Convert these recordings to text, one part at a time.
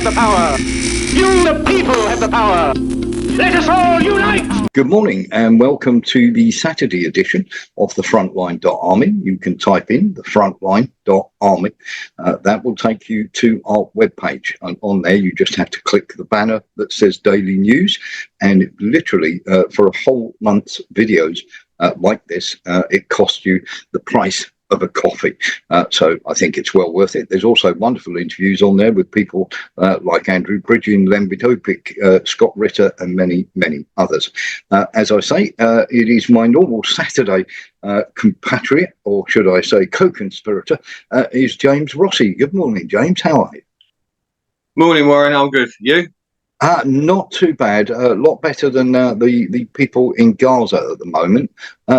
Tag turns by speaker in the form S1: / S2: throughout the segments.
S1: have the power. You, the people, have the power. Let us all unite!
S2: Good morning and welcome to the Saturday edition of the Frontline.army. You can type in the Frontline.army. That will take you to our webpage. And on there, you just have to click the banner that says Daily News. And literally, for a whole month's videos like this, it costs you the price of a coffee. So I think it's well worth it. There's also wonderful interviews on there with people like Andrew Bridgen, Len Vitopic, Scott Ritter, and many, many others. As I say, it is my normal Saturday compatriot, or should I say co-conspirator, is James Rossi. Good morning, James. How are you?
S3: Morning, Warren. I'm good. You?
S2: Not too bad. A lot better than the people in Gaza at the moment.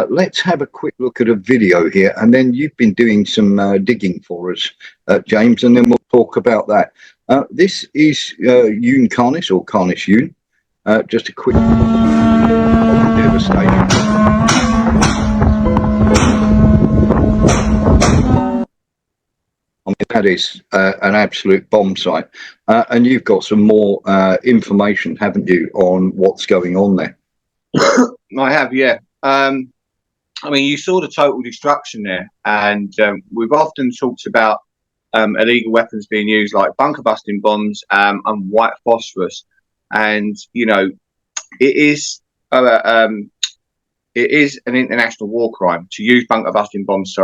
S2: Let's have a quick look at a video here, and then you've been doing some digging for us, James, and then we'll talk about that. This is Yoon Carnis, or Carnis Yoon. Just a quick devastation. I mean, that is an absolute bomb site. And you've got some more information, haven't you, on what's going on there?
S3: I have, yeah. I mean, you saw the total destruction there, and we've often talked about illegal weapons being used, like bunker busting bombs and white phosphorus. And you know, it is an international war crime to use bunker busting bombs.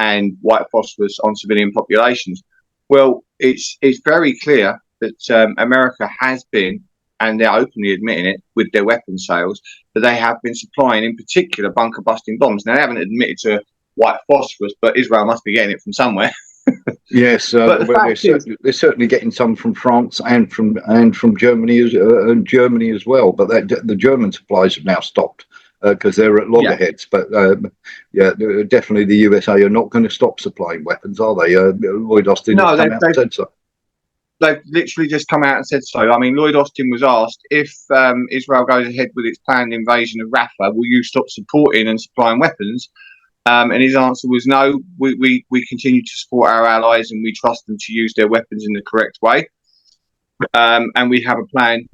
S3: And white phosphorus on civilian populations. Well, it's very clear that America has been, and they're openly admitting it with their weapons sales, that they have been supplying, in particular, bunker busting bombs. Now, they haven't admitted to white phosphorus, but Israel must be getting it from somewhere.
S2: Yes, well, they're certainly getting some from France and from Germany as well. But the German supplies have now stopped. Because they're at loggerheads, but definitely the USA are not going to stop supplying weapons, are they? Lloyd Austin has come out and said so.
S3: They've literally just come out and said so. I mean, Lloyd Austin was asked, if Israel goes ahead with its planned invasion of Rafah, will you stop supporting and supplying weapons? And his answer was no. We continue to support our allies and we trust them to use their weapons in the correct way. And we have a plan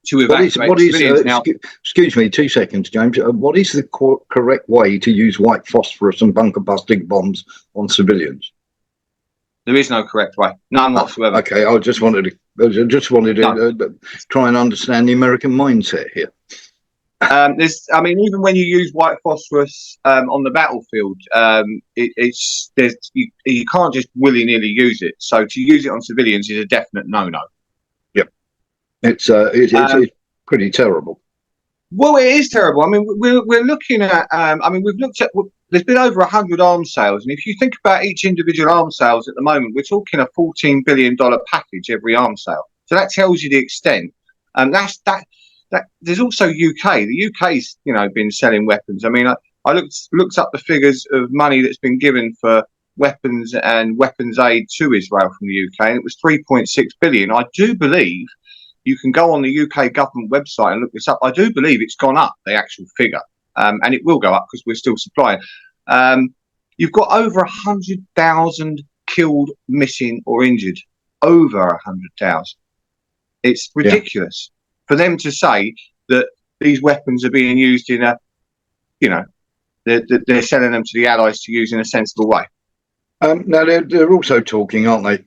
S3: to evacuate civilians now.
S2: Excuse me, 2 seconds, James. What is the correct way to use white phosphorus and bunker busting bombs on civilians?
S3: There is no correct way, none whatsoever.
S2: Okay, I just wanted to try and understand the American mindset here.
S3: I mean, even when you use white phosphorus on the battlefield, you can't just willy-nilly use it. So to use it on civilians is a definite no-no.
S2: It's pretty terrible.
S3: Well, it is terrible. I mean, we're looking at. We've looked at. There's been over 100 arms sales, and if you think about each individual arms sales at the moment, we're talking a $14 billion package every arms sale. So that tells you the extent. And that. There's also UK. The UK's been selling weapons. I mean, I looked up the figures of money that's been given for weapons and weapons aid to Israel from the UK, and it was 3.6 billion. I do believe. You can go on the UK government website and look this up. I do believe it's gone up, the actual figure, and it will go up because we're still supplying. You've got over 100,000 killed, missing, or injured. Over 100,000. It's ridiculous for them to say that these weapons are being used in a, they're selling them to the allies to use in a sensible way.
S2: Now, they're also talking, aren't they,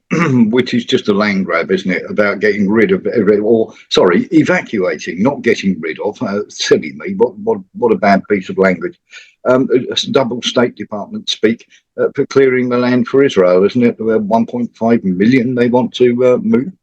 S2: which is just a land grab, isn't it, about getting rid of, evacuating, not getting rid of, silly me, what a bad piece of language. Double State Department speak for clearing the land for Israel, isn't it? 1.5 million they want to move.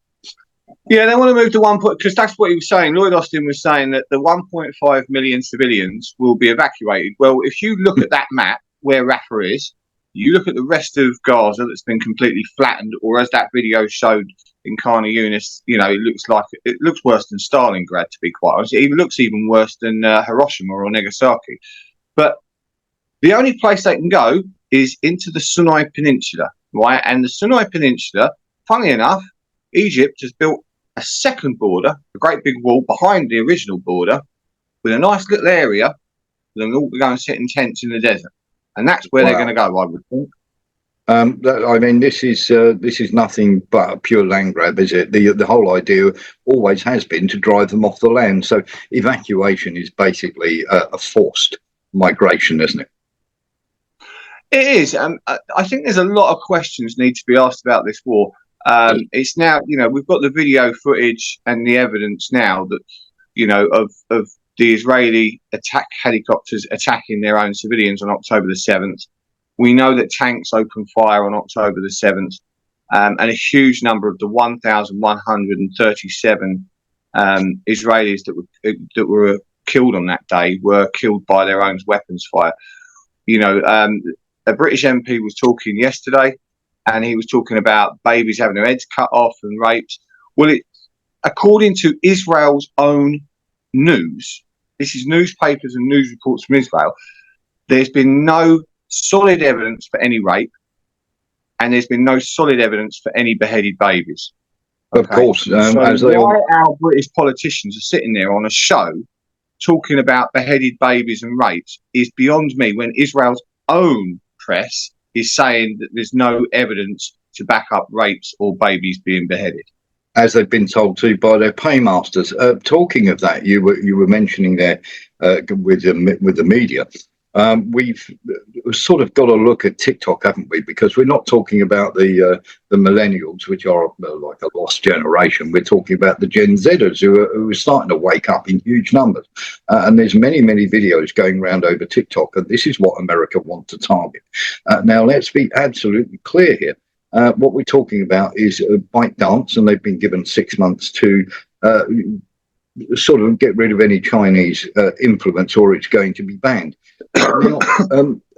S3: Yeah, they want to move to 1 point, because that's what he was saying. Lloyd Austin was saying that the 1.5 million civilians will be evacuated. Well, if you look at that map where Rafah is, you look at the rest of Gaza that's been completely flattened, or as that video showed in Khan Yunis, it looks worse than Stalingrad, to be quite honest. It looks even worse than Hiroshima or Nagasaki. But the only place they can go is into the Sinai Peninsula, right? And the Sinai Peninsula, funnily enough, Egypt has built a second border, a great big wall behind the original border, with a nice little area for them all to go and sit in tents in the desert. And that's where they're going to go, I would think.
S2: I mean, this is nothing but a pure land grab, is it? The whole idea always has been to drive them off the land. So evacuation is basically a forced migration, isn't it?
S3: It is. I think there's a lot of questions need to be asked about this war. It's now, we've got the video footage and the evidence now that, of the Israeli attack helicopters attacking their own civilians on October the 7th. We know that tanks opened fire on October the 7th, and a huge number of the 1,137 Israelis that were killed on that day were killed by their own weapons fire. A British MP was talking yesterday, and he was talking about babies having their heads cut off and raped. Well, according to Israel's own news, this is newspapers and news reports from Israel, there's been no solid evidence for any rape, and there's been no solid evidence for any beheaded babies.
S2: Of course.
S3: Why our British politicians are sitting there on a show talking about beheaded babies and rapes is beyond me, when Israel's own press is saying that there's no evidence to back up rapes or babies being beheaded,
S2: as they've been told to by their paymasters. Talking of that, you were mentioning there with the media. We've sort of got to look at TikTok, haven't we? Because we're not talking about the millennials, which are like a lost generation. We're talking about the Gen Zers who are starting to wake up in huge numbers. And there's many videos going around over TikTok, and this is what America want to target. Now, let's be absolutely clear here. What we're talking about is ByteDance, and they've been given 6 months to sort of get rid of any Chinese influence, or it's going to be banned. Now,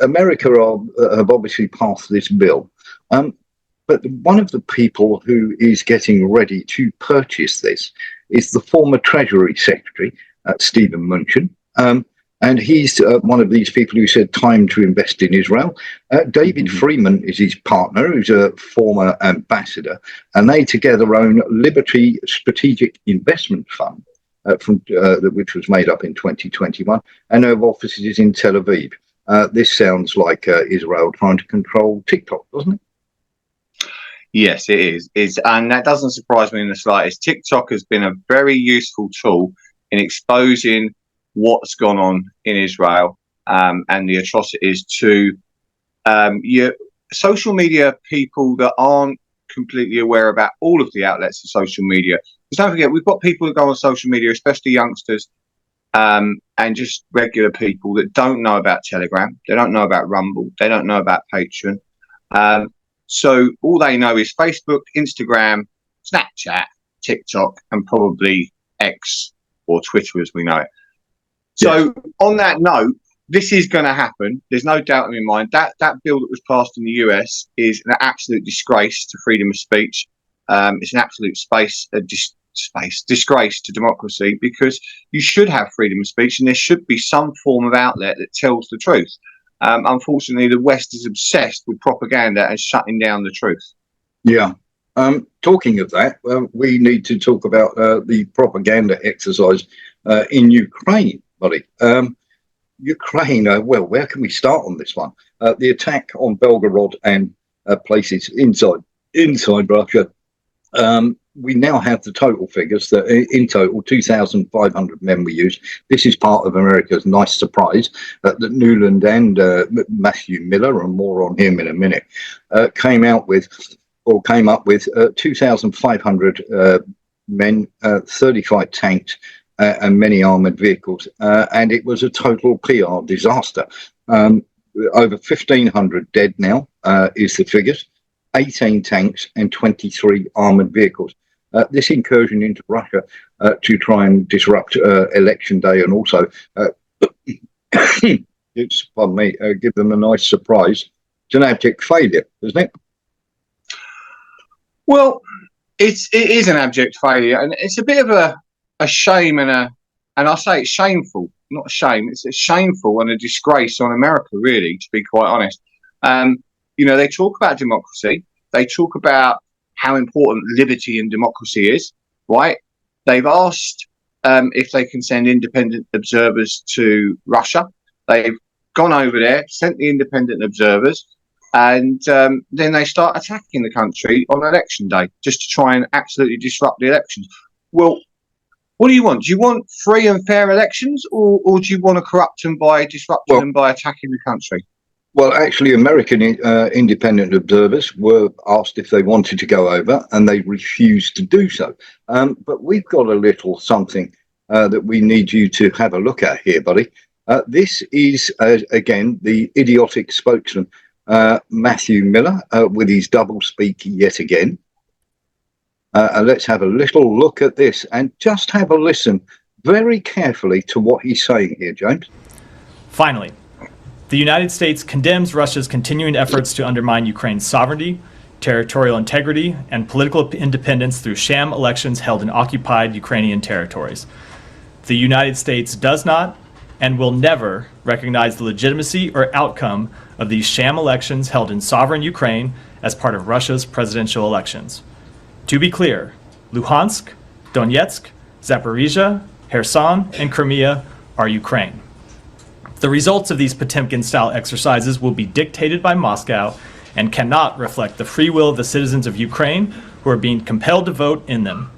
S2: America have obviously passed this bill, but one of the people who is getting ready to purchase this is the former Treasury Secretary, Stephen Mnuchin, and he's one of these people who said time to invest in Israel. David Freeman is his partner, who's a former ambassador, and they together own Liberty Strategic Investment Fund, which was made up in 2021, and have offices in Tel Aviv. This sounds like Israel trying to control TikTok, doesn't it?
S3: Yes, it is, and that doesn't surprise me in the slightest. TikTok has been a very useful tool in exposing what's gone on in Israel and the atrocities to social media people that aren't completely aware about all of the outlets of social media. Because don't forget, we've got people that go on social media, especially youngsters, and just regular people that don't know about Telegram, they don't know about Rumble, they don't know about Patreon. So all they know is Facebook, Instagram, Snapchat, TikTok, and probably X or Twitter as we know it. So on that note, this is going to happen. There's no doubt in my mind that bill that was passed in the US is an absolute disgrace to freedom of speech. It's an absolute disgrace to democracy, because you should have freedom of speech and there should be some form of outlet that tells the truth. Unfortunately, the West is obsessed with propaganda and shutting down the truth. Yeah.
S2: Talking of that, we need to talk about the propaganda exercise in Ukraine, buddy. Ukraine, well, where can we start on this one? The attack on Belgorod and places inside Russia. We now have the total figures that in total 2,500 men were used. This is part of America's nice surprise that Newland and Matthew Miller, and more on him in a minute, came up with 2,500 men, 35 tanks, and many armoured vehicles. And it was a total PR disaster. Over 1,500 dead now is the figures. 18 tanks and 23 armoured vehicles. This incursion into Russia to try and disrupt election day, and also, give them a nice surprise. It's an abject failure, isn't it?
S3: Well, it is an abject failure, and it's a bit of a shame and I say it's shameful, not a shame. It's a shameful and a disgrace on America, really, to be quite honest. They talk about democracy. They talk about how important liberty and democracy is, right? They've asked if they can send independent observers to Russia. They've gone over there, sent the independent observers. And then they start attacking the country on election day just to try and absolutely disrupt the elections. Well, what do you want? Do you want free and fair elections, or do you want to corrupt them by disrupting them by attacking the country?
S2: Well, actually, American independent observers were asked if they wanted to go over, and they refused to do so. But we've got a little something that we need you to have a look at here, buddy. This is, again, the idiotic spokesman, Matthew Miller, with his doublespeak yet again. And let's have a little look at this and just have a listen very carefully to what he's saying here, James.
S4: Finally, the United States condemns Russia's continuing efforts to undermine Ukraine's sovereignty, territorial integrity, and political independence through sham elections held in occupied Ukrainian territories. The United States does not and will never recognize the legitimacy or outcome of these sham elections held in sovereign Ukraine as part of Russia's presidential elections. To be clear, Luhansk, Donetsk, Zaporizhia, Kherson, and Crimea are Ukraine. The results of these Potemkin-style exercises will be dictated by Moscow and cannot reflect the free will of the citizens of Ukraine who are being compelled to vote in them.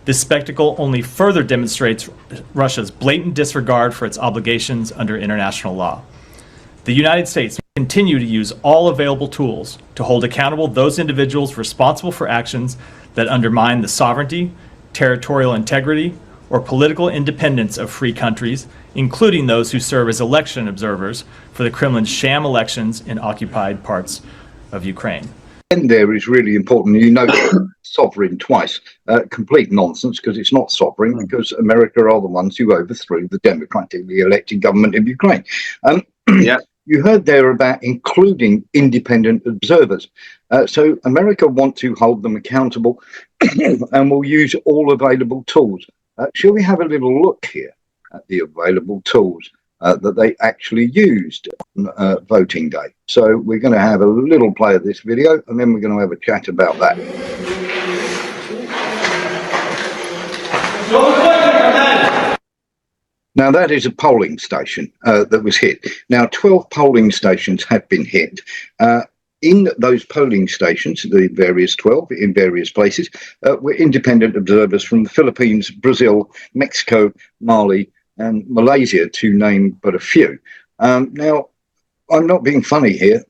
S4: This spectacle only further demonstrates Russia's blatant disregard for its obligations under international law. The United States will continue to use all available tools to hold accountable those individuals responsible for actions that undermine the sovereignty, territorial integrity, or political independence of free countries, including those who serve as election observers for the Kremlin's sham elections in occupied parts of Ukraine.
S2: And there is really important. You know, sovereign twice. Complete nonsense, because it's not sovereign, because America are the ones who overthrew the democratically elected government of Ukraine.
S3: Yeah.
S2: You heard there about including independent observers. So America want to hold them accountable and will use all available tools. Shall we have a little look here at the available tools that they actually used on voting day? So we're going to have a little play of this video, and then we're going to have a chat about that. Now, that is a polling station that was hit. Now, 12 polling stations have been hit. In those polling stations, the various 12 in various places, were independent observers from the Philippines, Brazil, Mexico, Mali, and Malaysia, to name but a few. Now, I'm not being funny here.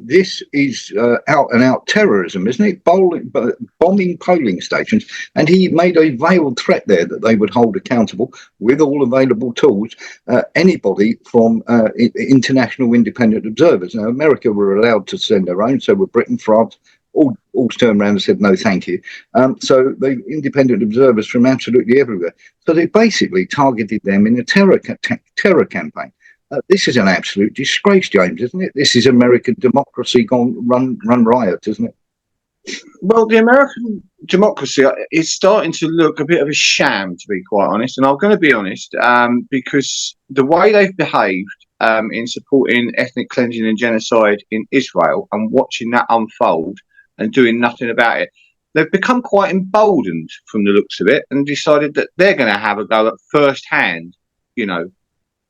S2: This is out and out terrorism, isn't it? Bombing polling stations. And he made a veiled threat there that they would hold accountable with all available tools anybody from international independent observers. Now, America were allowed to send their own, so were Britain, France. All turned around and said, no, thank you. So the independent observers from absolutely everywhere. So they basically targeted them in a terror campaign. This is an absolute disgrace, James, isn't it? This is American democracy gone run riot, isn't it?
S3: Well, the American democracy is starting to look a bit of a sham, to be quite honest. And I'm going to be honest, because the way they've behaved in supporting ethnic cleansing and genocide in Israel and watching that unfold and doing nothing about it, they've become quite emboldened from the looks of it and decided that they're going to have a go at first-hand,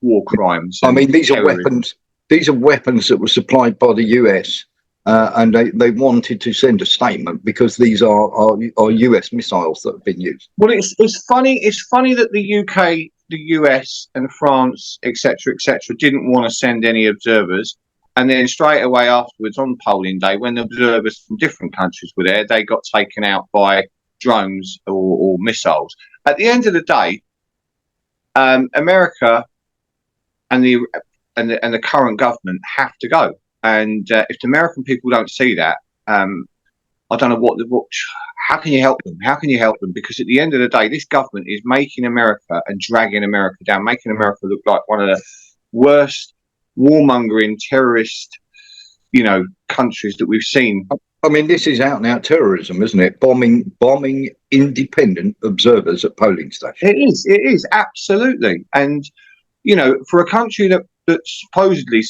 S3: war crimes.
S2: I mean, these are weapons. These are weapons that were supplied by the US, and they wanted to send a statement because these are US missiles that have been used.
S3: Well, it's funny. It's funny that the UK, the US, and France, etc., didn't want to send any observers, and then straight away afterwards on polling day, when the observers from different countries were there, they got taken out by drones or missiles. At the end of the day, America and the current government have to go. And if the American people don't see that, I don't know how can you help them? How can you help them? Because at the end of the day, this government is making America and dragging America down, making America look like one of the worst warmongering terrorist, countries that we've seen.
S2: I mean, this is out and out terrorism, isn't it? Bombing independent observers at polling stations.
S3: It is absolutely. And for a country that supposedly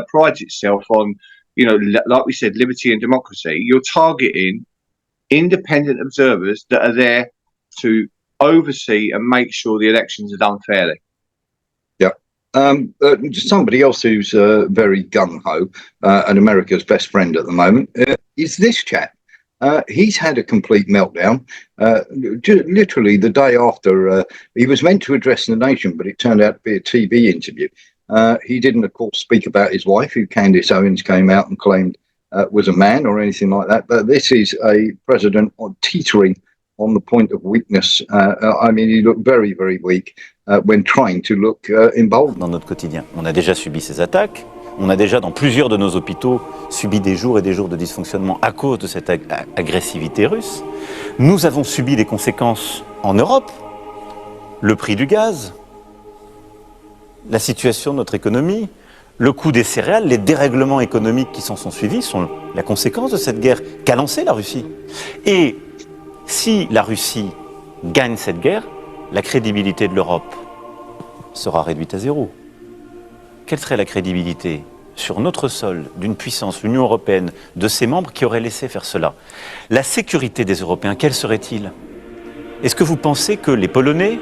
S3: prides itself on, like we said, liberty and democracy, you're targeting independent observers that are there to oversee and make sure the elections are done fairly.
S2: Yeah, Somebody else who's very gung-ho and America's best friend at the moment is this chap. He's had a complete meltdown. Literally the day after he was meant to address the nation, but it turned out to be a TV interview. He didn't, of course, speak about his wife, who Candace Owens came out and claimed was a man or anything like that. But this is a president teetering on the point of weakness. I mean, he looked very, very weak when trying to look emboldened.
S5: Dans notre quotidien, on a déjà subi ces attaques. On a déjà, dans plusieurs de nos hôpitaux, subi des jours et des jours de dysfonctionnement à cause de cette agressivité russe. Nous avons subi des conséquences en Europe. Le prix du gaz, la situation de notre économie, le coût des céréales, les dérèglements économiques qui s'en sont suivis sont la conséquence de cette guerre qu'a lancée la Russie. Et si la Russie gagne cette guerre, la crédibilité de l'Europe sera réduite à zéro. Quelle serait la crédibilité sur notre sol d'une puissance, l'Union européenne, de ses membres qui auraient laissé faire cela? La sécurité des Européens, quelle serait-il? Est-ce que vous pensez que les Polonais,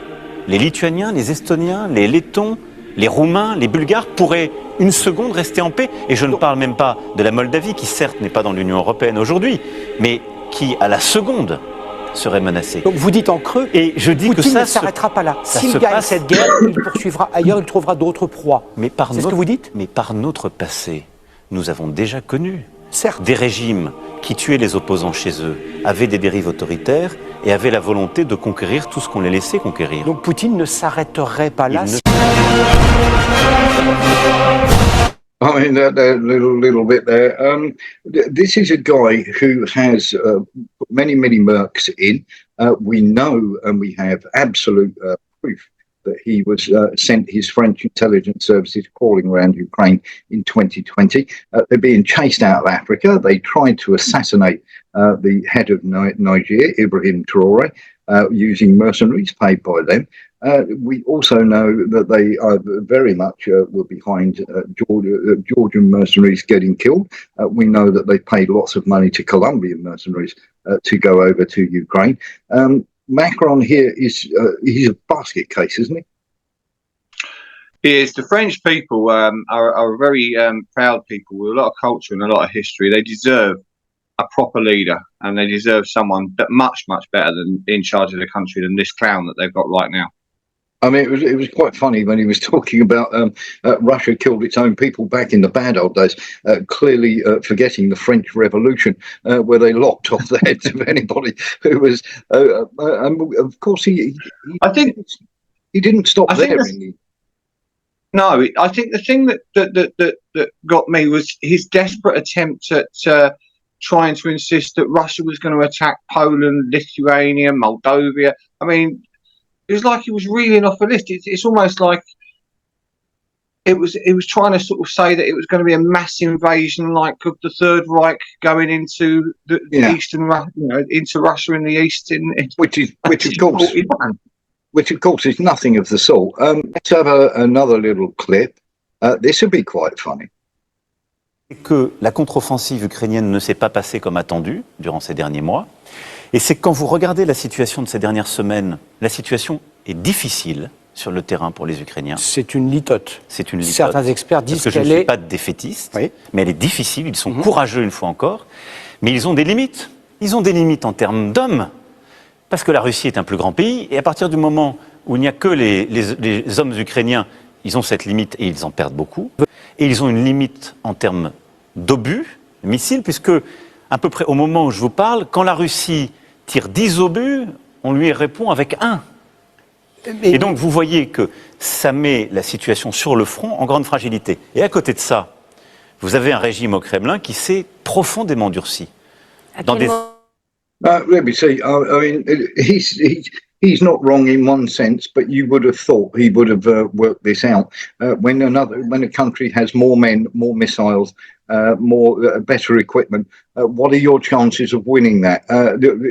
S5: les Lituaniens, les Estoniens, les Lettons, les Roumains, les Bulgares pourraient une seconde rester en paix? Et je ne parle même pas de la Moldavie, qui certes n'est pas dans l'Union européenne aujourd'hui, mais qui, à la seconde, serait menacée.
S6: Donc vous dites en creux,
S5: et je dis
S6: Poutine
S5: que ça
S6: ne s'arrêtera pas là.
S5: ça
S6: S'il
S5: se
S6: gagne
S5: passe.
S6: cette guerre, il poursuivra ailleurs, il trouvera d'autres proies. C'est ce que vous dites?
S5: Mais par notre passé, nous avons déjà connu
S6: Certes.
S5: des régimes qui tuaient les opposants chez eux, avaient des dérives autoritaires et avaient la volonté de conquérir tout ce qu'on les laissait conquérir.
S6: Donc Poutine ne s'arrêterait pas là.
S2: I mean, that little bit there. This is a guy who has many, many mercs in. We know and we have absolute proof that he was sent his French intelligence services crawling around Ukraine in 2020. They're being chased out of Africa. They tried to assassinate the head of Niger, Ibrahim Traore, using mercenaries paid by them. We also know that they are very much were behind Georgian mercenaries getting killed. We know that they paid lots of money to Colombian mercenaries to go over to Ukraine. Macron here is he's a basket case, isn't he?
S3: Yes, the French people are a very proud people with a lot of culture and a lot of history. They deserve a proper leader, and they deserve someone that much better than in charge of the country than this clown that they've got right now.
S2: I mean, it was quite funny when he was talking about Russia killed its own people back in the bad old days, clearly forgetting the French Revolution, where they lopped off the heads of anybody who was. Of course,
S3: I think
S2: he didn't stop
S3: I think
S2: there.
S3: No, I think the thing that got me was his desperate attempt at trying to insist that Russia was going to attack Poland, Lithuania, Moldova. I mean, it was like he was reeling off a list. It's almost like it was trying to sort of say that it was going to be a mass invasion, like of the Third Reich going into the eastern, into Russia in the east,
S2: which of course is nothing of the sort. Let's have another little clip. This would be quite funny.
S5: Que la contre-offensive ukrainienne ne s'est pas passée comme attendu durant ces derniers mois. Et c'est que quand vous regardez la situation de ces dernières semaines, la situation est difficile sur le terrain pour les Ukrainiens.
S6: C'est une litote.
S5: C'est une litote.
S6: Certains experts disent
S5: qu'elle est... Parce que je ne suis pas défaitiste,
S6: oui,
S5: mais elle est difficile, ils sont courageux une fois encore, mais ils ont des limites. Ils ont des limites en termes d'hommes, parce que la Russie est un plus grand pays, et à partir du moment où il n'y a que les hommes ukrainiens, ils ont cette limite et ils en perdent beaucoup. Et ils ont une limite en termes d'obus, de missiles, puisque à peu près au moment où je vous parle, quand la Russie tire 10 obus, on lui répond avec 1. Et donc vous voyez que ça met la situation sur le front en grande fragilité. Et à côté de ça, vous avez un régime au Kremlin qui s'est profondément durci. Dans des...
S2: Let me see. I mean, he's not wrong in one sense, but you would have thought he would have worked this out. When a country has more men, more missiles, better equipment, what are your chances of winning that?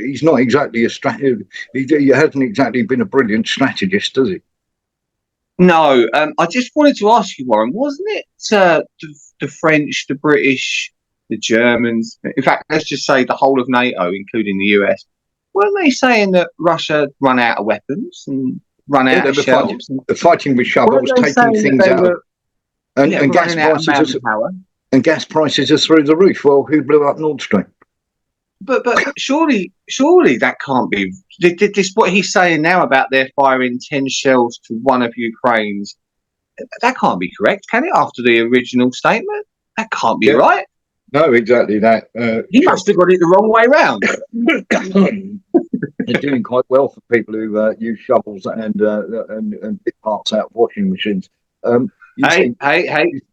S2: He's not exactly he hasn't exactly been a brilliant strategist, does he?
S3: No, I just wanted to ask you, Warren, wasn't it the French, the British, the Germans, in fact, let's just say the whole of NATO, including the US, weren't they saying that Russia run out of weapons and run out
S2: They
S3: of
S2: were
S3: shelves.
S2: fighting with shovels,
S3: Weren't they
S2: taking
S3: saying that
S2: things
S3: they
S2: out,
S3: were
S2: and gas
S3: running out of
S2: prices
S3: manpower?
S2: and gas prices are through the roof. Well, who blew up Nord Stream?
S3: But surely that can't be. This what he's saying now about they're firing 10 shells to one of Ukraine's. That can't be correct, can it? After the original statement, that can't be right.
S2: No, exactly that.
S3: He must have got it the wrong way round.
S2: They're doing quite well for people who use shovels and bit parts out of washing machines.
S3: Hey!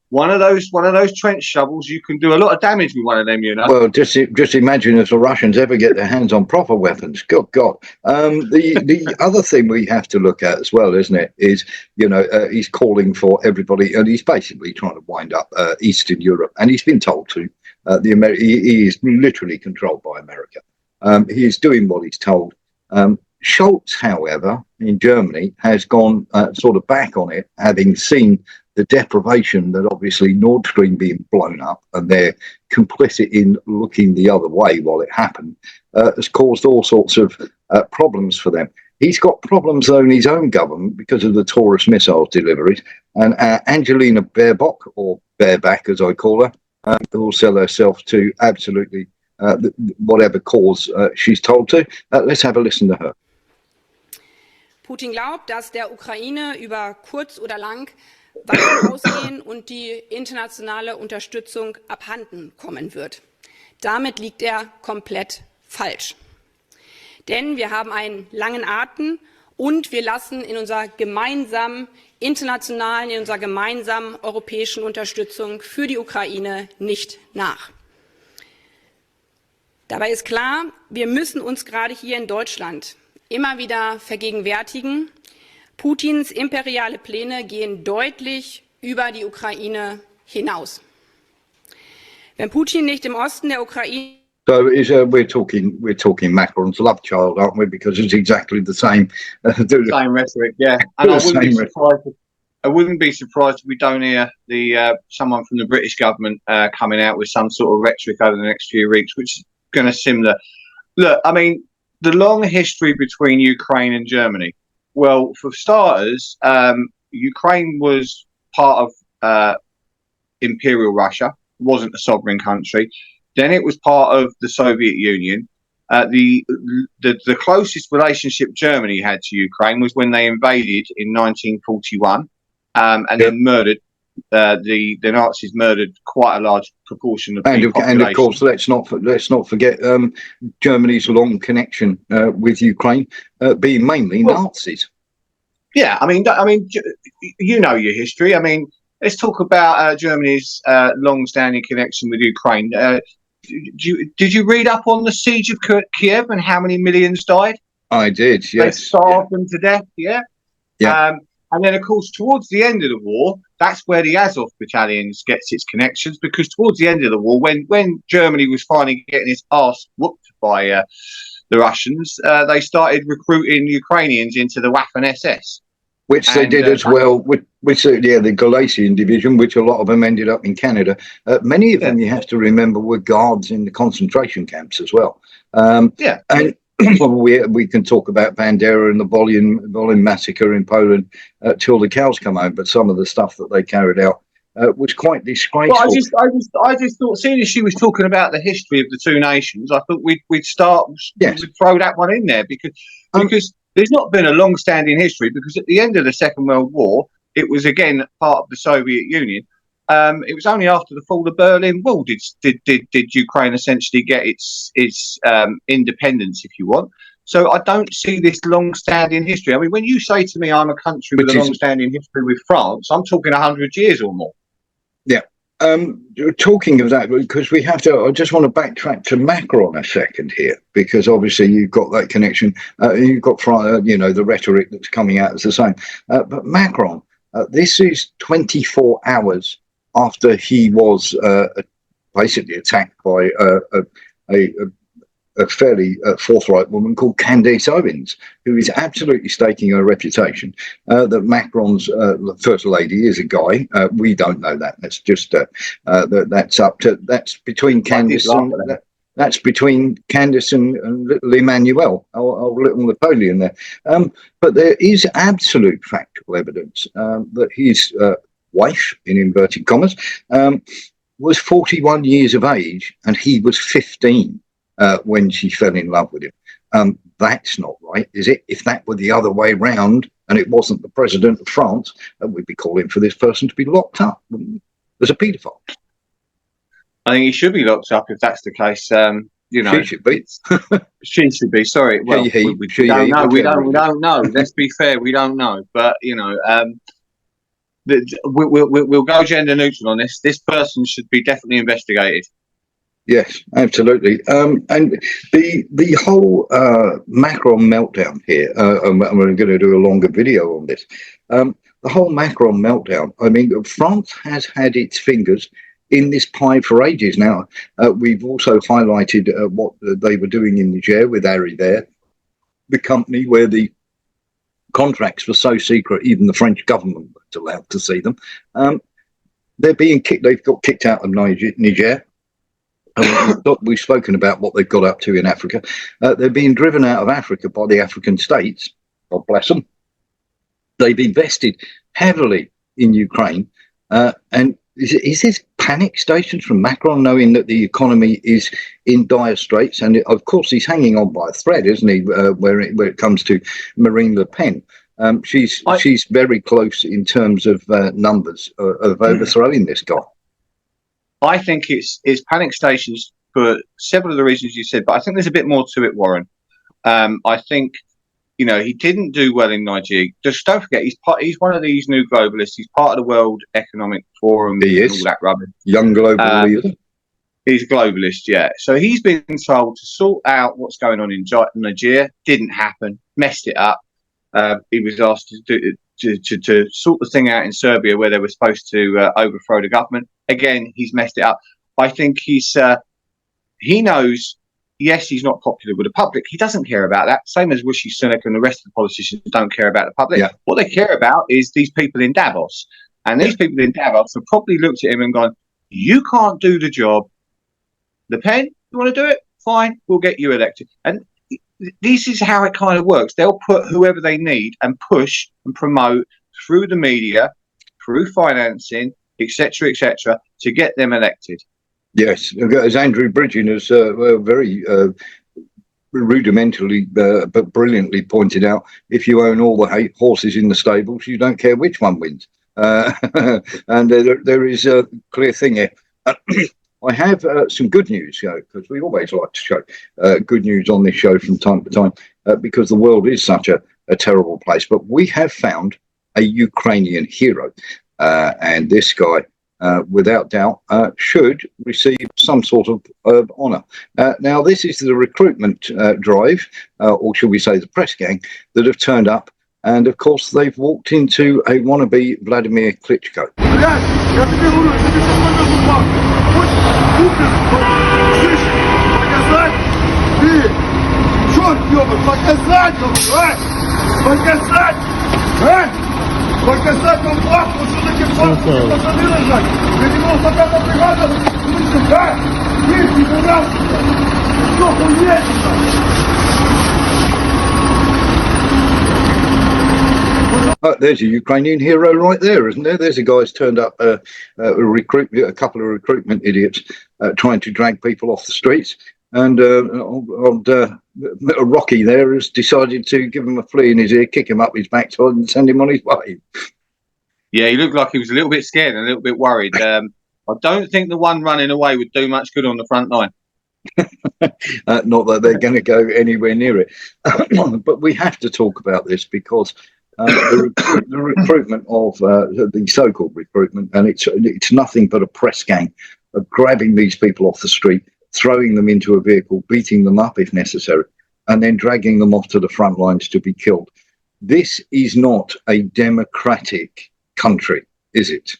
S3: One of those trench shovels, you can do a lot of damage with one of them, you know.
S2: Well, just imagine if the Russians ever get their hands on proper weapons. Good God. The other thing we have to look at as well, isn't it, is, he's calling for everybody, and he's basically trying to wind up Eastern Europe, and he's been told to. He is literally controlled by America. He is doing what he's told. Scholz, however, in Germany, has gone sort of back on it, having seen the deprivation that obviously Nord Stream being blown up, and they're complicit in looking the other way while it happened, has caused all sorts of problems for them. He's got problems though in his own government because of the Taurus missiles deliveries, and Angelina Baerbock, or Baerback as I call her, will sell herself to absolutely whatever cause she's told to. Let's have a listen to her.
S7: Putin glaubt, dass der Ukraine über kurz oder lang Waffen ausgehen und die internationale Unterstützung abhanden kommen wird. Damit liegt er komplett falsch. Denn wir haben einen langen Atem und wir lassen in unserer gemeinsamen internationalen, in unserer gemeinsamen europäischen Unterstützung für die Ukraine nicht nach. Dabei ist klar, wir müssen uns gerade hier in Deutschland immer wieder vergegenwärtigen, Putins imperiale Pläne gehen deutlich über die Ukraine hinaus. Wenn Putin nicht im Osten der Ukraine
S2: So we're talking Macron's love child, aren't we? Because it's exactly the same.
S3: Same rhetoric, yeah. And I wouldn't be surprised if we don't hear someone from the British government coming out with some sort of rhetoric over the next few weeks, which is going to similar. Look, I mean, the long history between Ukraine and Germany. Well, for starters, Ukraine was part of Imperial Russia, wasn't a sovereign country. Then it was part of the Soviet Union. The closest relationship Germany had to Ukraine was when they invaded in 1941, and then murdered. The Nazis murdered quite a large proportion of the population.
S2: And of course, let's not forget Germany's long connection with Ukraine being mainly Nazis.
S3: Yeah, I mean, you know your history. I mean, let's talk about Germany's long-standing connection with Ukraine. Did you read up on the siege of Kiev and how many millions died?
S2: I did. Yes,
S3: they starved them to death. Yeah. And then, of course, towards the end of the war, that's where the Azov battalions gets its connections, because towards the end of the war, when Germany was finally getting its arse whooped by the Russians, they started recruiting Ukrainians into the Waffen-SS.
S2: Which they did as well, with the Galician division, which a lot of them ended up in Canada. Many of them, you have to remember, were guards in the concentration camps as well. And we can talk about Bandera and the Volyn massacre in Poland till the cows come home, but some of the stuff that they carried out was quite disgraceful.
S3: Well, I just thought, seeing as she was talking about the history of the two nations, I thought we'd throw that one in there because there's not been a long-standing history. Because at the end of the Second World War, it was again part of the Soviet Union. It was only after the fall of Berlin Wall did Ukraine essentially get its independence, if you want. So I don't see this long-standing history. I mean, when you say to me I'm a country with a long-standing history with France, I'm talking 100 years or more.
S2: Yeah. Talking of that, because we have to, I just want to backtrack to Macron a second here, because obviously you've got that connection. You've got, the rhetoric that's coming out is the same. But Macron, this is 24 hours after he was basically attacked by a fairly forthright woman called Candace Owens, who is absolutely staking her reputation. That Macron's first lady is a guy. We don't know that. That's just that's between Candace and That's between Candace and little Emmanuel, our little Napoleon there. But there is absolute factual evidence that his wife, in inverted commas, was 41 years of age, and he was 15 when she fell in love with him. That's not right, is it? If that were the other way round and it wasn't the president of France, we'd be calling for this person to be locked up as a paedophile.
S3: I think he should be locked up if that's the case. You know,
S2: she should be.
S3: She should be. Sorry, well, we don't know. We don't know. Let's be fair, we don't know. But you know, we'll go gender neutral on this. This person should be definitely investigated.
S2: Yes, absolutely. And the whole Macron meltdown here, and we're going to do a longer video on this. The whole Macron meltdown. I mean, France has had its fingers in this pie for ages now. We've also highlighted what they were doing in Niger with Harry there, the company where the contracts were so secret even the French government weren't allowed to see them. They're being kicked. They've got kicked out of Niger. We've spoken about what they've got up to in Africa. They're being driven out of Africa by the African states. God bless them. They've invested heavily in Ukraine, and is this panic stations from Macron, knowing that the economy is in dire straits? And of course, he's hanging on by a thread, isn't he? Where it comes to Marine Le Pen, she's very close in terms of numbers of overthrowing this guy.
S3: I think it's panic stations for several of the reasons you said, but I think there's a bit more to it, Warren. I think, you know, he didn't do well in Nigeria. Just don't forget, he's one of these new globalists. He's part of the World Economic Forum.
S2: He is.
S3: And all that rubbish.
S2: Young global leader.
S3: He's a globalist, yeah. So he's been told to sort out what's going on in Nigeria. Didn't happen. Messed it up. He was asked to sort the thing out in Serbia, where they were supposed to overthrow the government. Again, he's messed it up. I think he knows, yes, he's not popular with the public. He doesn't care about that. Same as Rishi Sunak and the rest of the politicians don't care about the public.
S2: Yeah.
S3: What they care about is these people in Davos. And these people in Davos have probably looked at him and gone, you can't do the job. Le Pen, you want to do it? Fine, we'll get you elected. And this is how it kind of works. They'll put whoever they need and push and promote through the media, through financing, etc., to get them elected.
S2: Yes, as Andrew Bridgen has very rudimentarily but brilliantly pointed out, if you own all the horses in the stables, you don't care which one wins. And there is a clear thing here. I have some good news, because we always like to show good news on this show from time to time, because the world is such a terrible place. But we have found a Ukrainian hero, and this guy, without doubt, should receive some sort of honour. Now, this is the recruitment drive, or shall we say the press gang, that have turned up. And, of course, they've walked into a wannabe Vladimir Klitschko. There's a Ukrainian hero right there, isn't there? There's a guy who's turned up a couple of recruitment idiots trying to drag people off the streets. And Rocky there has decided to give him a flea in his ear, kick him up his backside and send him on his way. Yeah,
S3: he looked like he was a little bit scared and a little bit worried. I don't think the one running away would do much good on the front line.
S2: Not that they're going to go anywhere near it. But we have to talk about this because the recruitment of the so-called recruitment, and it's nothing but a press gang of grabbing these people off the street, throwing them into a vehicle, beating them up if necessary, and then dragging them off to the front lines to be killed. This is not a democratic country, is it?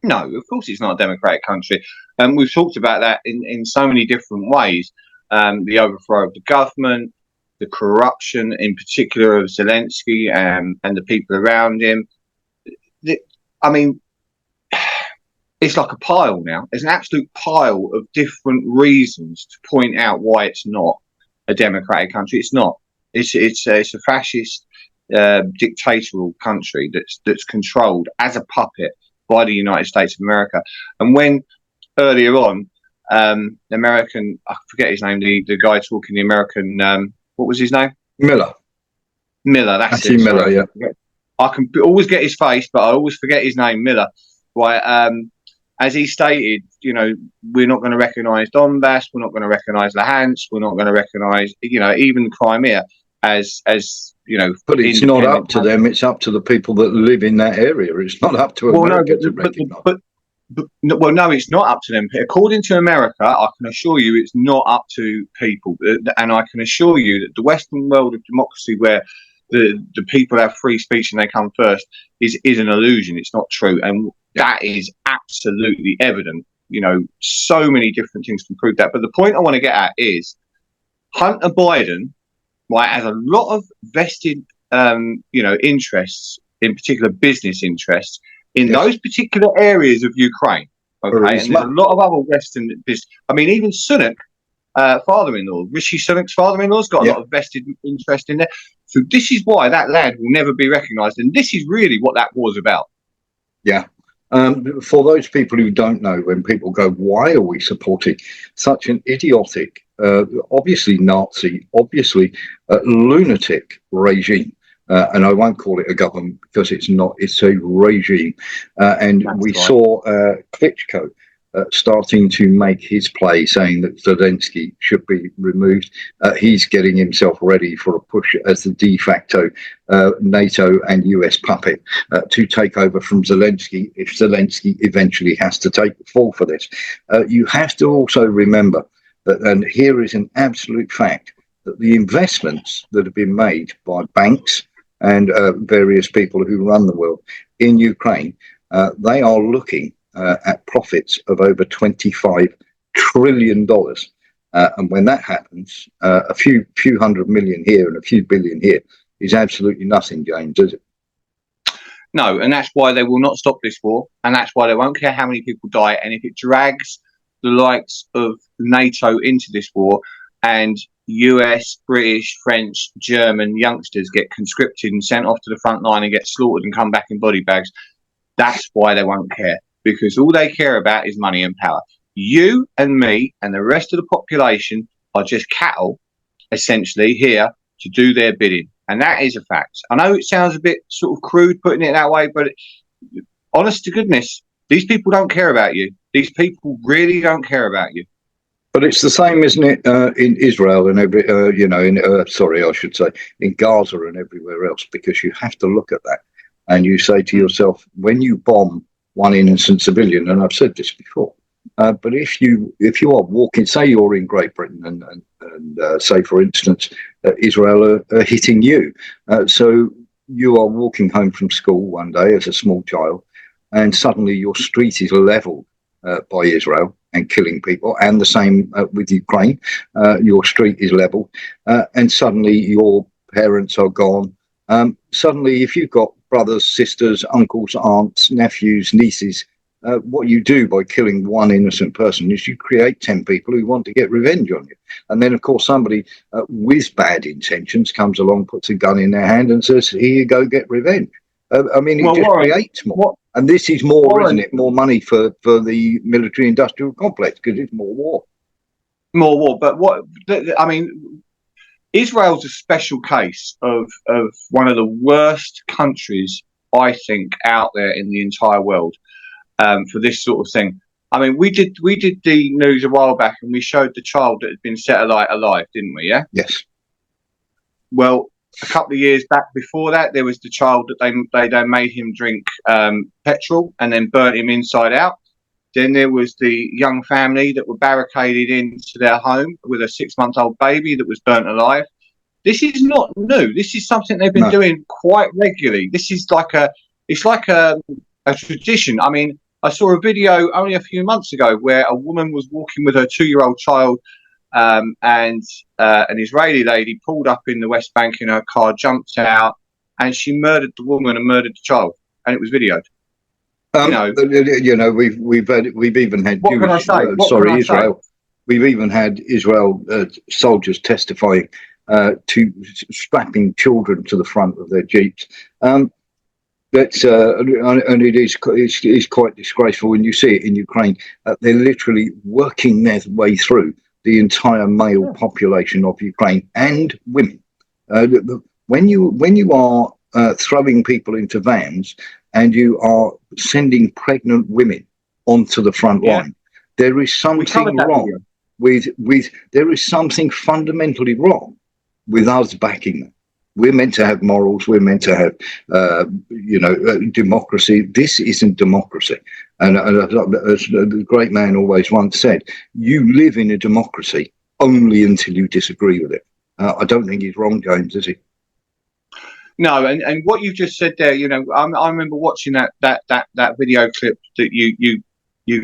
S3: No, of course it's not a democratic country. And we've talked about that in so many different ways. The overthrow of the government, the corruption in particular of Zelensky and the people around him. I mean, it's like a pile now. There's an absolute pile of different reasons to point out why it's not a democratic country. It's not. It's a fascist, dictatorial country that's controlled as a puppet by the United States of America. And when earlier on, American, I forget his name, the guy talking, the American, what was his name?
S2: Miller.
S3: That's it.
S2: Miller,
S3: Sorry.
S2: yeah.
S3: I can always get his face, but I always forget his name, Miller. Right. As he stated, you know, we're not going to recognise Donbass, we're not going to recognise Luhansk, we're not going to recognise, you know, even Crimea as you know.
S2: But it's not up to them; it's up to the people that live in that area. It's not up to America to recognise.
S3: Well, no, it's not up to them. According to America, I can assure you, it's not up to people, and I can assure you that the Western world of democracy, where the people have free speech and they come first, is an illusion. It's not true, and that is absolutely evident. You know, so many different things can prove that. But the point I want to get at is Hunter Biden, right, has a lot of vested, you know, interests, in particular business interests, in those particular areas of Ukraine. Okay, and there's a lot of other Western business. I mean, even Sunak, father-in-law, Rishi Sunak's father-in-law's got a lot of vested interest in there. So this is why that land will never be recognised, and this is really what that war's about.
S2: Yeah. For those people who don't know, when people go, why are we supporting such an idiotic, obviously Nazi, obviously lunatic regime? And I won't call it a government because it's not, it's a regime. And
S3: That's
S2: we
S3: right.
S2: saw Klitschko starting to make his play, saying that Zelensky should be removed. He's getting himself ready for a push as the de facto NATO and US puppet to take over from Zelensky if Zelensky eventually has to take the fall for this. You have to also remember that, and here is an absolute fact, that the investments that have been made by banks and various people who run the world in Ukraine, they are looking at profits of over $25 trillion. And when that happens, a few hundred million here and a few billion here is absolutely nothing, James, is it?
S3: No, and that's why they will not stop this war, and that's why they won't care how many people die. And if it drags the likes of NATO into this war, and US, British, French, German youngsters get conscripted and sent off to the front line and get slaughtered and come back in body bags, that's why they won't care. Because all they care about is money and power. You and me and the rest of the population are just cattle, essentially, here to do their bidding. And that is a fact. I know it sounds a bit sort of crude putting it that way, but honest to goodness, these people don't care about you. These people really don't care about you.
S2: But it's the same, isn't it, in Israel and every, you know, I should say, in Gaza and everywhere else, because you have to look at that. And you say to yourself, when you bomb one innocent civilian, and I've said this before, but if you are walking, say you're in Great Britain and say, for instance, Israel are hitting you. So you are walking home from school one day as a small child, and suddenly your street is leveled by Israel and killing people, and the same with Ukraine. Your street is leveled, and suddenly your parents are gone. Suddenly, if you've got brothers, sisters, uncles, aunts, nephews, nieces, what you do by killing one innocent person is you create 10 people who want to get revenge on you. And then, of course, somebody with bad intentions comes along, puts a gun in their hand and says, here you go, get revenge. I mean, it just creates more. And this is more, isn't it? More money for the military-industrial complex, because it's more war.
S3: More war. But I mean, Israel's a special case of one of the worst countries, I think, out there in the entire world for this sort of thing. I mean, we did the news a while back, and we showed the child that had been set alive, didn't we? Yeah.
S2: Yes.
S3: Well, a couple of years back before that, there was the child that they made him drink petrol and then burnt him inside out. Then there was the young family that were barricaded into their home with a 6-month-old baby that was burnt alive. This is not new. This is something they've been doing quite regularly. This is like a tradition. I mean, I saw a video only a few months ago where a woman was walking with her 2-year-old child, and an Israeli lady pulled up in the West Bank in her car, jumped out, and she murdered the woman and murdered the child, and it was videoed.
S2: we've even had
S3: What can I say?
S2: Israel. We've even had Israel soldiers testifying to strapping children to the front of their jeeps. And it's quite disgraceful when you see it in Ukraine. They're literally working their way through the entire male population of Ukraine and women. When you are throwing people into vans and you are sending pregnant women onto the front line, there is something wrong there is something fundamentally wrong with us backing them. We're meant to have morals. We're meant to have, democracy. This isn't democracy. And as the great man always once said, you live in a democracy only until you disagree with it. I don't think he's wrong, James, is he?
S3: No, and what you've just said there, I remember watching that video clip that you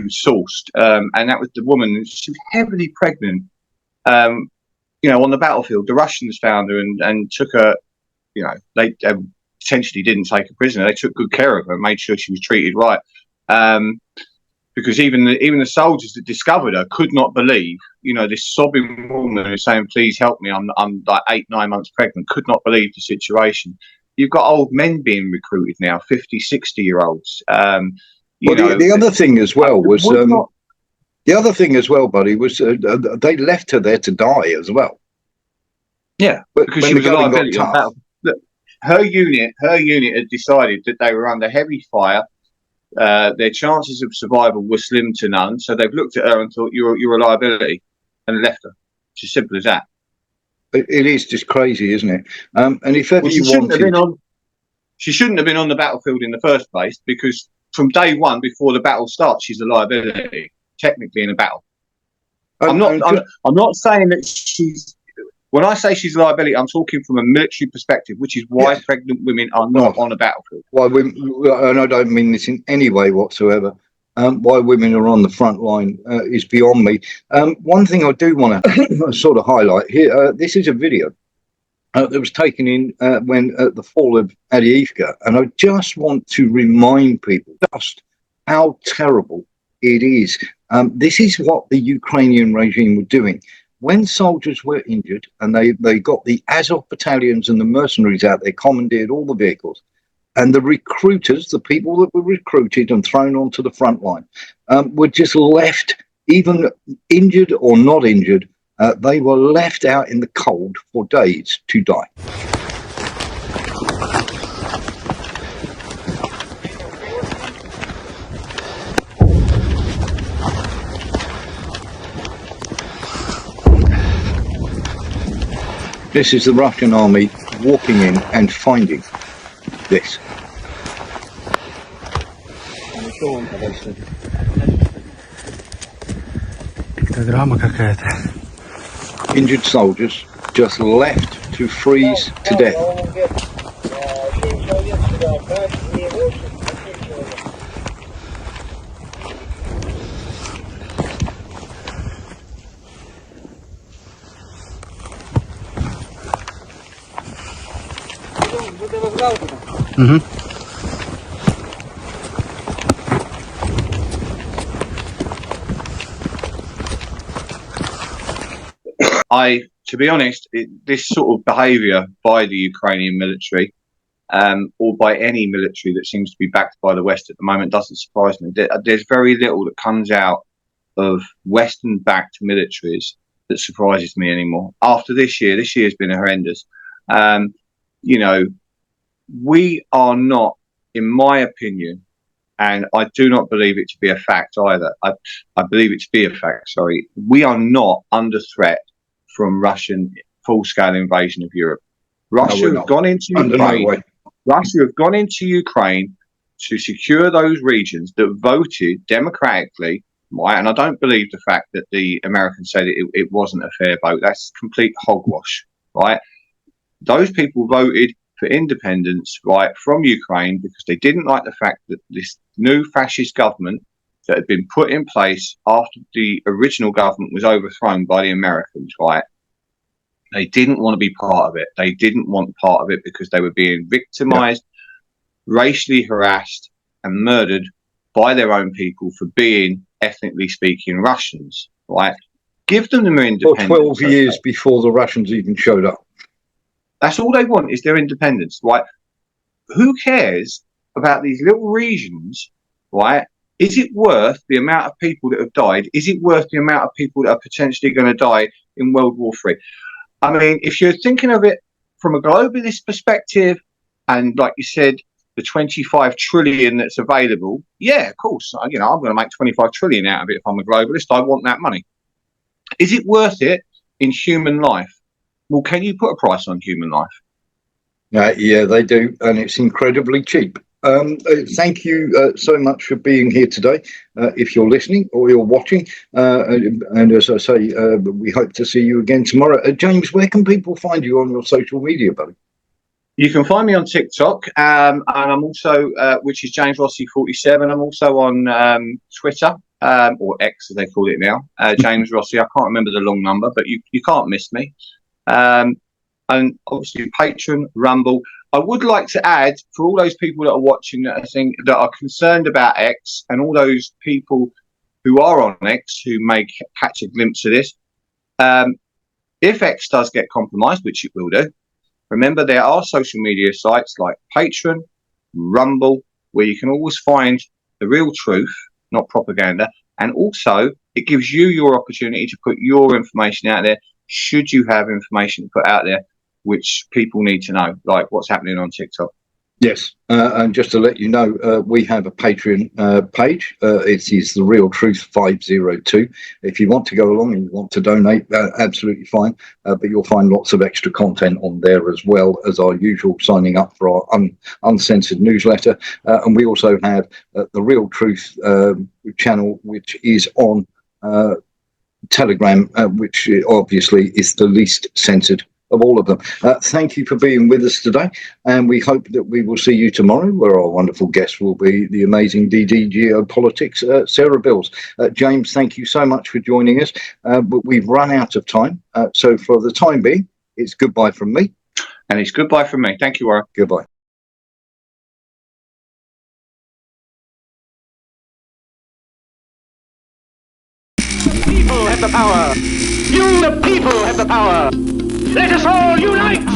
S3: sourced, and that was the woman. She was heavily pregnant. On the battlefield, the Russians found her and took her. They potentially didn't take her prisoner. They took good care of her, made sure she was treated right. Because even the soldiers that discovered her could not believe, this sobbing woman who's saying, "Please help me, I'm like 8-9 months pregnant," could not believe the situation. You've got old men being recruited now, 50, 60-year-olds.
S2: The other thing as well was the other thing as well, buddy, was they left her there to die as well.
S3: Yeah, because she was a liability on battle. Look, her unit had decided that they were under heavy fire. Their chances of survival were slim to none, so they've looked at her and thought, you're a liability, and left her. It's as simple as that.
S2: It is just crazy, isn't it? And if ever you wanted,
S3: she shouldn't have been on the battlefield in the first place, because from day one, before the battle starts, she's a liability, technically, in a battle. I'm not saying that she's. When I say she's a liability, I'm talking from a military perspective, which is why pregnant women are not on a battlefield.
S2: Why women, and I don't mean this in any way whatsoever, why women are on the front line is beyond me. One thing I do want to sort of highlight here, this is a video that was taken in when at the fall of Avdiivka, and I just want to remind people just how terrible it is. This is what the Ukrainian regime were doing. When soldiers were injured and they got the Azov battalions and the mercenaries out, they commandeered all the vehicles. And the recruiters, the people that were recruited and thrown onto the front line, were just left, even injured or not injured, they were left out in the cold for days to die. This is the Russian army walking in and finding this. Injured soldiers just left to freeze to death.
S3: To be honest, this sort of behaviour by the Ukrainian military, or by any military that seems to be backed by the West at the moment, doesn't surprise me. There's very little that comes out of Western-backed militaries that surprises me anymore. After this year's been horrendous. We are not, in my opinion, and I do not believe it to be a fact either. I believe it to be a fact, sorry. We are not under threat from Russian full-scale invasion of Europe. Russia have gone into Ukraine. Russia have gone into Ukraine to secure those regions that voted democratically, right? And I don't believe the fact that the Americans said it wasn't a fair vote. That's complete hogwash, right? Those people voted for independence, right, from Ukraine because they didn't like the fact that this new fascist government that had been put in place after the original government was overthrown by the Americans, right? They didn't want to be part of it. They didn't want part of it because they were being victimized, racially harassed and murdered by their own people for being ethnically speaking Russians, right? Give them their
S2: For
S3: independence.
S2: 12 years before the Russians even showed up.
S3: That's all they want, is their independence, right? Who cares about these little regions, right? Is it worth the amount of people that have died? Is it worth the amount of people that are potentially going to die in World War III? I mean, if you're thinking of it from a globalist perspective, and like you said, the 25 trillion that's available, yeah, of course, I'm going to make 25 trillion out of it if I'm a globalist. I want that money. Is it worth it in human life? Well, can you put a price on human life?
S2: Yeah, they do, and it's incredibly cheap. Thank you so much for being here today. If you're listening or you're watching, and as I say, we hope to see you again tomorrow. James, where can people find you on your social media, buddy?
S3: You can find me on TikTok, and I'm also, which is James Rossi 47. I'm also on Twitter, or X as they call it now, James Rossi. I can't remember the long number, but you can't miss me. And obviously Patreon, Rumble. I would like to add, for all those people that are watching that I think that are concerned about X, and all those people who are on X who may catch a glimpse of this, if X does get compromised, which it will do, remember there are social media sites like Patreon, Rumble, where you can always find the real truth, not propaganda, and also it gives you your opportunity to put your information out there, should you have information to put out there which people need to know, like what's happening on TikTok.
S2: Yes, and just to let you know, we have a Patreon page. It is The Real Truth 502. If you want to go along and you want to donate, absolutely fine. But you'll find lots of extra content on there, as well as our usual signing up for our uncensored newsletter. And we also have The Real Truth channel, which is on Telegram, which obviously is the least censored of all of them. Thank you for being with us today, and we hope that we will see you tomorrow, where our wonderful guest will be the amazing DD Geopolitics, Sarah Bills. James, thank you so much for joining us, but we've run out of time, so for the time being, it's goodbye from me.
S3: And it's goodbye from me. Thank you, Warren.
S2: Goodbye.
S1: People have the power. You, the people, have the power. Let us all unite!